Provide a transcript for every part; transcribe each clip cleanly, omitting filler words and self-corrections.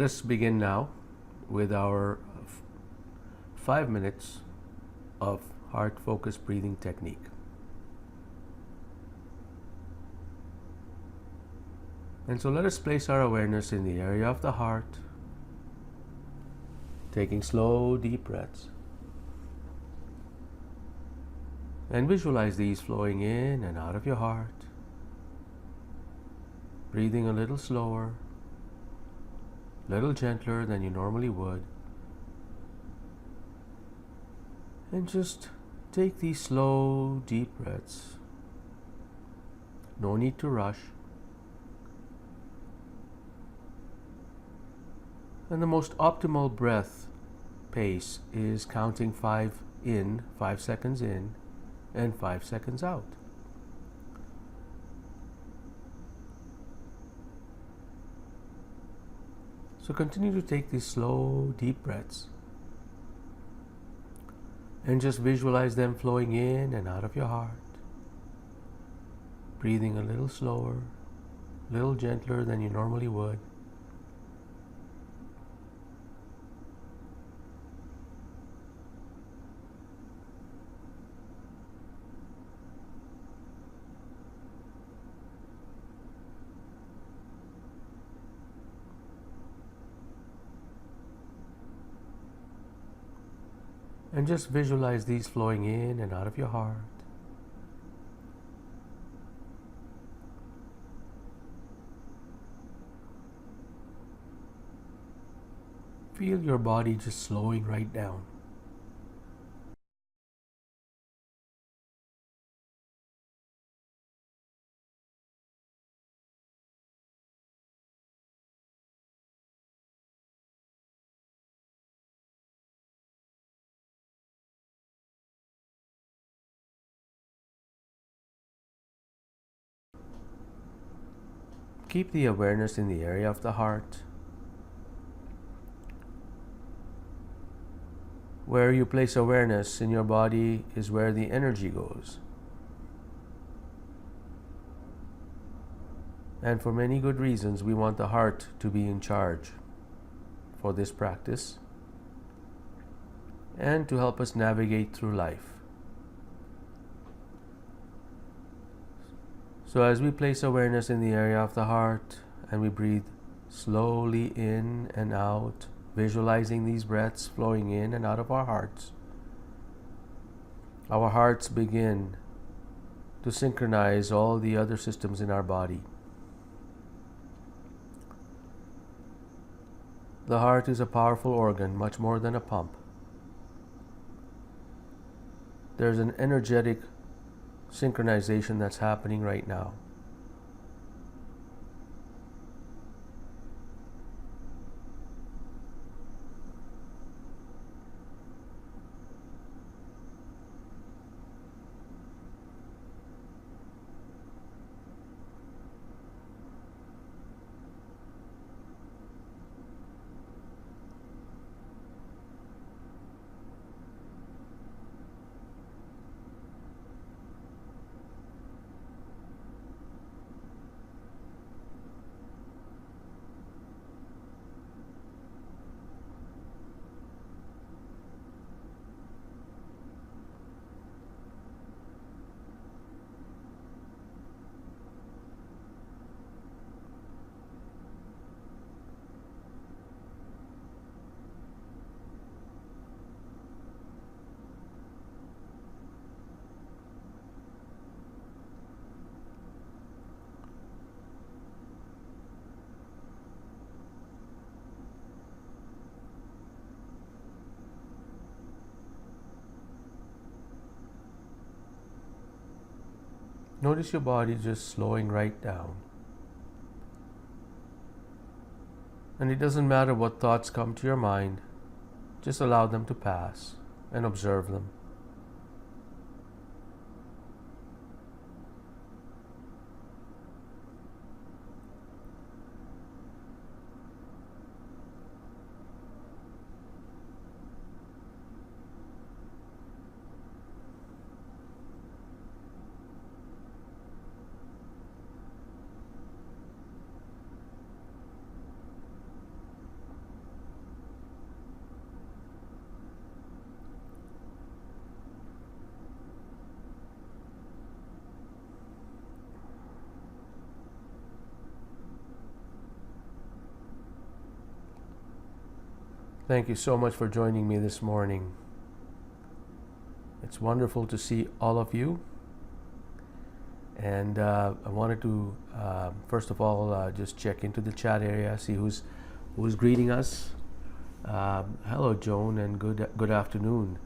us begin now with our 5 minutes of heart-focused breathing technique. And so let us place our awareness in the area of the heart, taking slow, deep breaths. And visualize these flowing in and out of your heart, breathing a little slower, a little gentler than you normally would. And just take these slow, deep breaths. No need to rush. And the most optimal breath pace is counting 5 in, 5 seconds in, and 5 seconds out. So continue to take these slow, deep breaths and just visualize them flowing in and out of your heart, breathing a little slower, a little gentler than you normally would. And just visualize these flowing in and out of your heart. Feel your body just slowing right down. Keep the awareness in the area of the heart. Where you place awareness in your body is where the energy goes. And for many good reasons, we want the heart to be in charge for this practice and to help us navigate through life. So as we place awareness in the area of the heart and we breathe slowly in and out, visualizing these breaths flowing in and out of our hearts begin to synchronize all the other systems in our body. The heart is a powerful organ, much more than a pump. There's an energetic synchronization that's happening right now. Notice your body just slowing right down. And it doesn't matter what thoughts come to your mind, just allow them to pass and observe them. Thank you so much for joining me this morning. It's wonderful to see all of you. And I wanted to, first of all, just check into the chat area, see who's greeting us. Hello, Joan, and good afternoon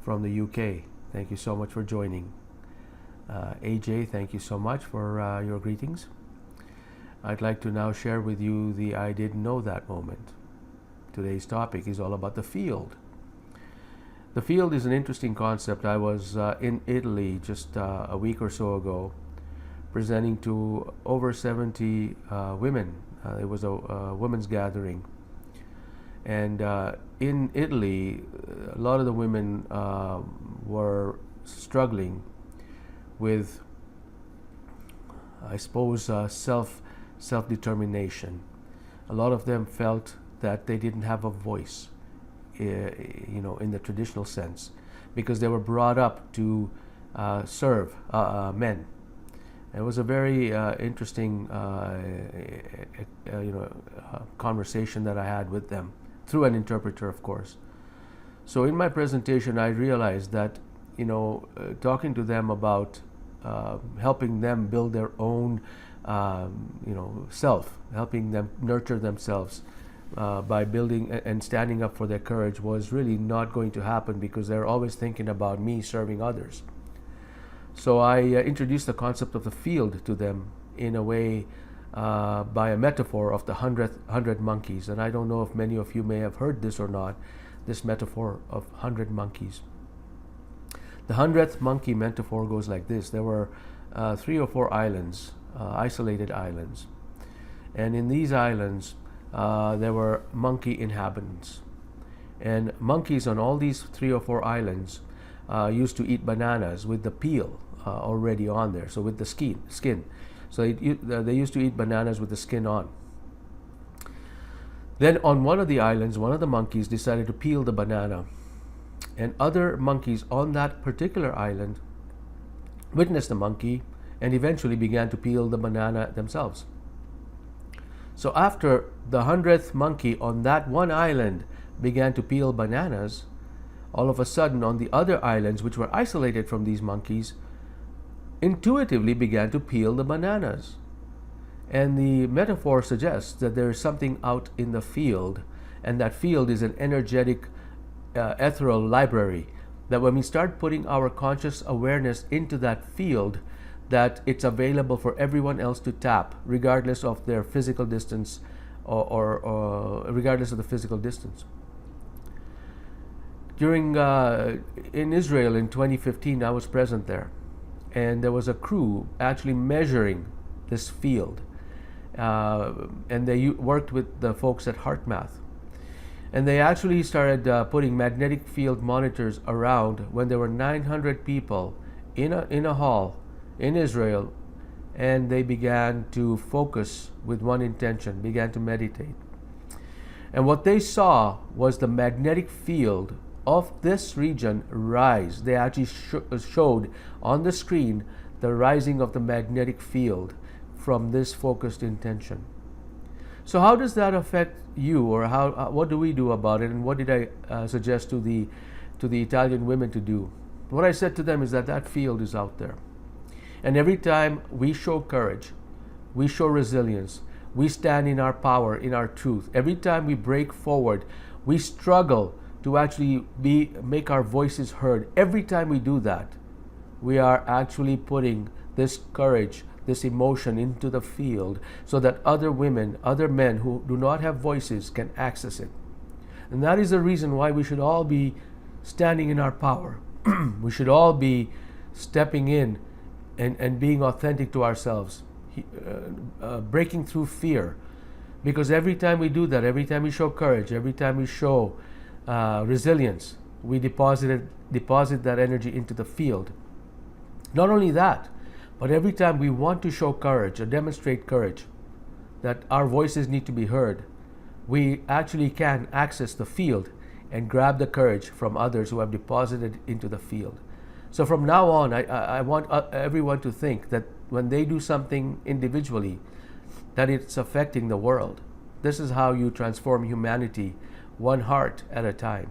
from the UK. Thank you so much for joining. AJ, thank you so much for your greetings. I'd like to now share with you the I didn't know that moment. Today's topic is all about the field. The field is an interesting concept. I was in Italy just a week or so ago, presenting to over 70 women. It was a women's gathering. And in Italy, a lot of the women were struggling with, I suppose, self-determination. A lot of them felt that they didn't have a voice, in the traditional sense, because they were brought up to serve men. It was a very interesting, conversation that I had with them through an interpreter, of course. So in my presentation, I realized that, talking to them about helping them build their own, self, helping them nurture themselves by building and standing up for their courage was really not going to happen, because they're always thinking about me serving others. So I introduced the concept of the field to them in a way by a metaphor of the 100 monkeys. And I don't know if many of you may have heard this or not, this metaphor of 100 monkeys. The 100th monkey metaphor goes like this. There were 3 or 4 islands, isolated islands. And in these islands, there were monkey inhabitants. And monkeys on all these 3 or 4 islands used to eat bananas with the peel already on there, so with the skin. So they used to eat bananas with the skin on. Then on one of the islands, one of the monkeys decided to peel the banana. And other monkeys on that particular island witnessed the monkey and eventually began to peel the banana themselves. So after the 100th monkey on that one island began to peel bananas, all of a sudden on the other islands, which were isolated from these monkeys, intuitively began to peel the bananas. And the metaphor suggests that there is something out in the field, and that field is an energetic, ethereal library, that when we start putting our conscious awareness into that field, that it's available for everyone else to tap, regardless of their physical distance or regardless of the physical distance. During in Israel in 2015, I was present there, and there was a crew actually measuring this field, and they worked with the folks at HeartMath, and they actually started putting magnetic field monitors around when there were 900 people in a hall in Israel, and they began to focus with one intention, began to meditate. And what they saw was the magnetic field of this region rise. They actually showed on the screen the rising of the magnetic field from this focused intention. So how does that affect you, or what do we do about it, and what did I suggest to the Italian women to do? What I said to them is that field is out there. And every time we show courage, we show resilience, we stand in our power, in our truth. Every time we break forward, we struggle to actually make our voices heard. Every time we do that, we are actually putting this courage, this emotion into the field, so that other women, other men who do not have voices can access it. And that is the reason why we should all be standing in our power. We should all be stepping in and being authentic to ourselves, breaking through fear. Because every time we do that, every time we show courage, every time we show resilience, we deposit that energy into the field. Not only that, but every time we want to show courage or demonstrate courage, that our voices need to be heard, we actually can access the field and grab the courage from others who have deposited into the field. So from now on, I want everyone to think that when they do something individually, that it's affecting the world. This is how you transform humanity one heart at a time.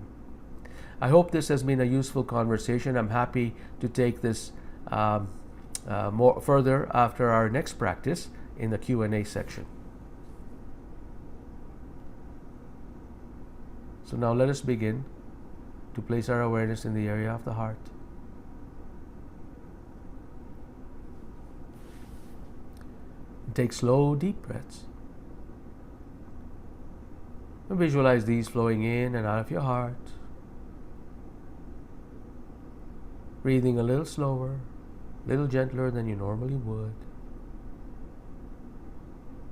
I hope this has been a useful conversation. I'm happy to take this more further after our next practice in the Q&A section. So now let us begin to place our awareness in the area of the heart. Take slow, deep breaths. And visualize these flowing in and out of your heart. Breathing a little slower, a little gentler than you normally would.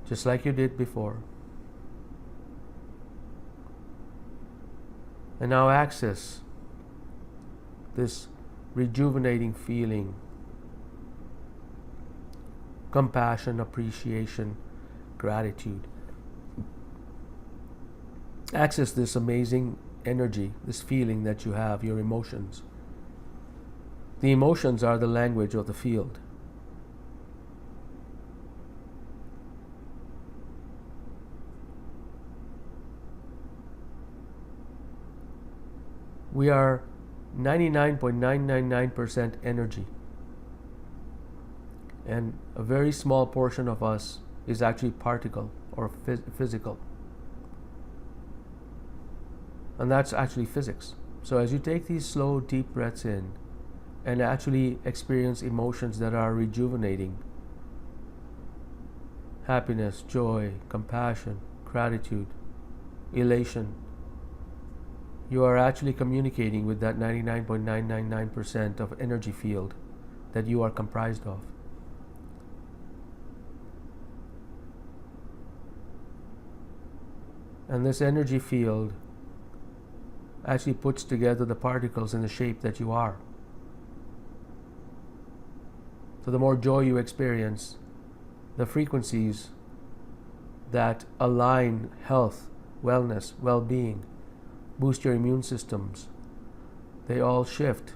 Just like you did before. And now access this rejuvenating feeling, compassion, appreciation, gratitude. Access this amazing energy, this feeling that you have, your emotions. The emotions are the language of the field. We are 99.999% energy. And a very small portion of us is actually particle or physical. And that's actually physics. So as you take these slow, deep breaths in and actually experience emotions that are rejuvenating, happiness, joy, compassion, gratitude, elation, you are actually communicating with that 99.999% of energy field that you are comprised of. And this energy field actually puts together the particles in the shape that you are. So the more joy you experience, the frequencies that align health, wellness, well-being, boost your immune systems, they all shift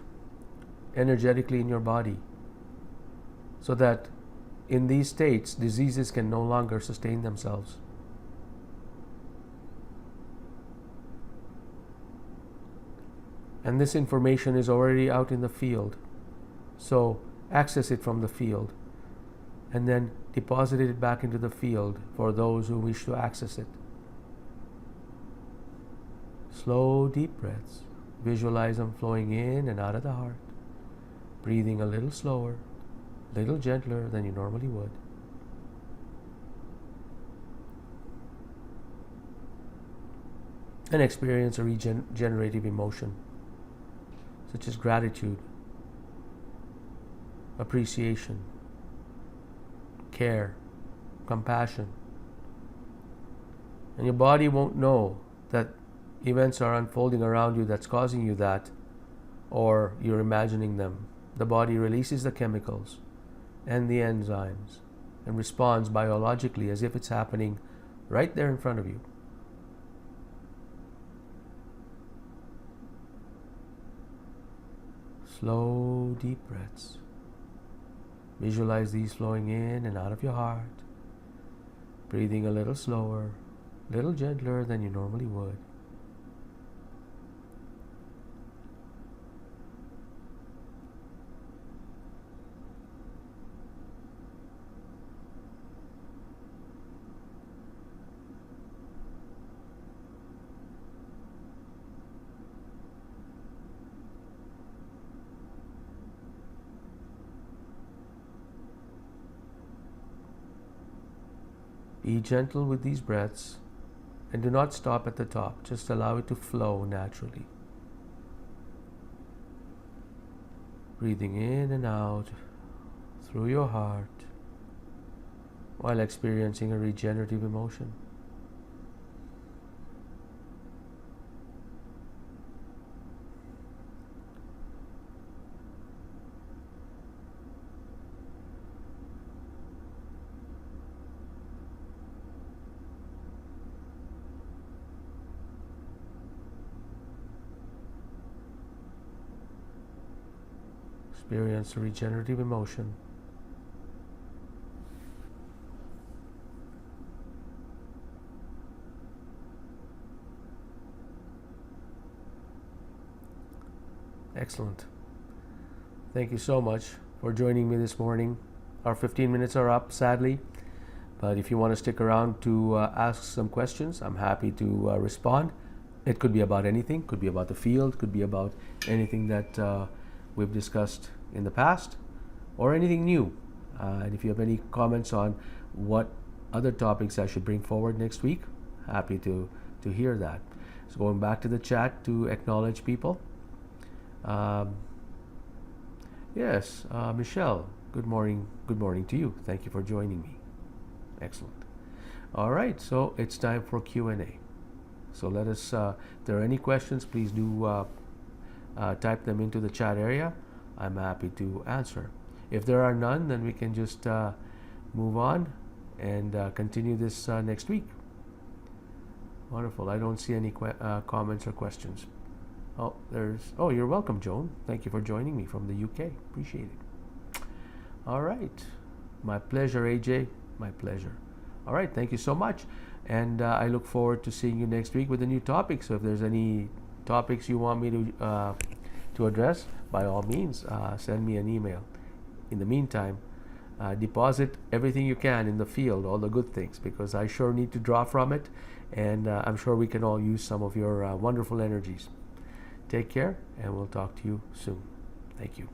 energetically in your body so that in these states, diseases can no longer sustain themselves. And this information is already out in the field. So access it from the field and then deposit it back into the field for those who wish to access it. Slow, deep breaths. Visualize them flowing in and out of the heart. Breathing a little slower, a little gentler than you normally would. And experience a regenerative emotion, such as gratitude, appreciation, care, compassion. And your body won't know that events are unfolding around you that's causing you that, or you're imagining them. The body releases the chemicals and the enzymes and responds biologically as if it's happening right there in front of you. Slow, deep breaths. Visualize these flowing in and out of your heart. Breathing a little slower, a little gentler than you normally would. Be gentle with these breaths and do not stop at the top. Just allow it to flow naturally. Breathing in and out through your heart while experiencing a regenerative emotion. Experience a regenerative emotion. Excellent. Thank you so much for joining me this morning. Our 15 minutes are up, sadly, but if you want to stick around to ask some questions, I'm happy to respond. It could be about anything, could be about the field, could be about anything that we've discussed in the past, or anything new. And if you have any comments on what other topics I should bring forward next week, happy to hear that. So going back to the chat to acknowledge people. Yes, Michelle, good morning. Good morning to you. Thank you for joining me. Excellent. All right, so it's time for Q&A. So let us, if there are any questions, please do type them into the chat area. I'm happy to answer. If there are none, then we can just move on and continue this next week. Wonderful. I don't see any comments or questions. Oh, you're welcome, Joan. Thank you for joining me from the UK. Appreciate it. All right. My pleasure, AJ. My pleasure. All right. Thank you so much. And I look forward to seeing you next week with a new topic. So if there's any topics you want me to address, by all means, send me an email. In the meantime, deposit everything you can in the field, all the good things, because I sure need to draw from it. And I'm sure we can all use some of your wonderful energies. Take care, and we'll talk to you soon. Thank you.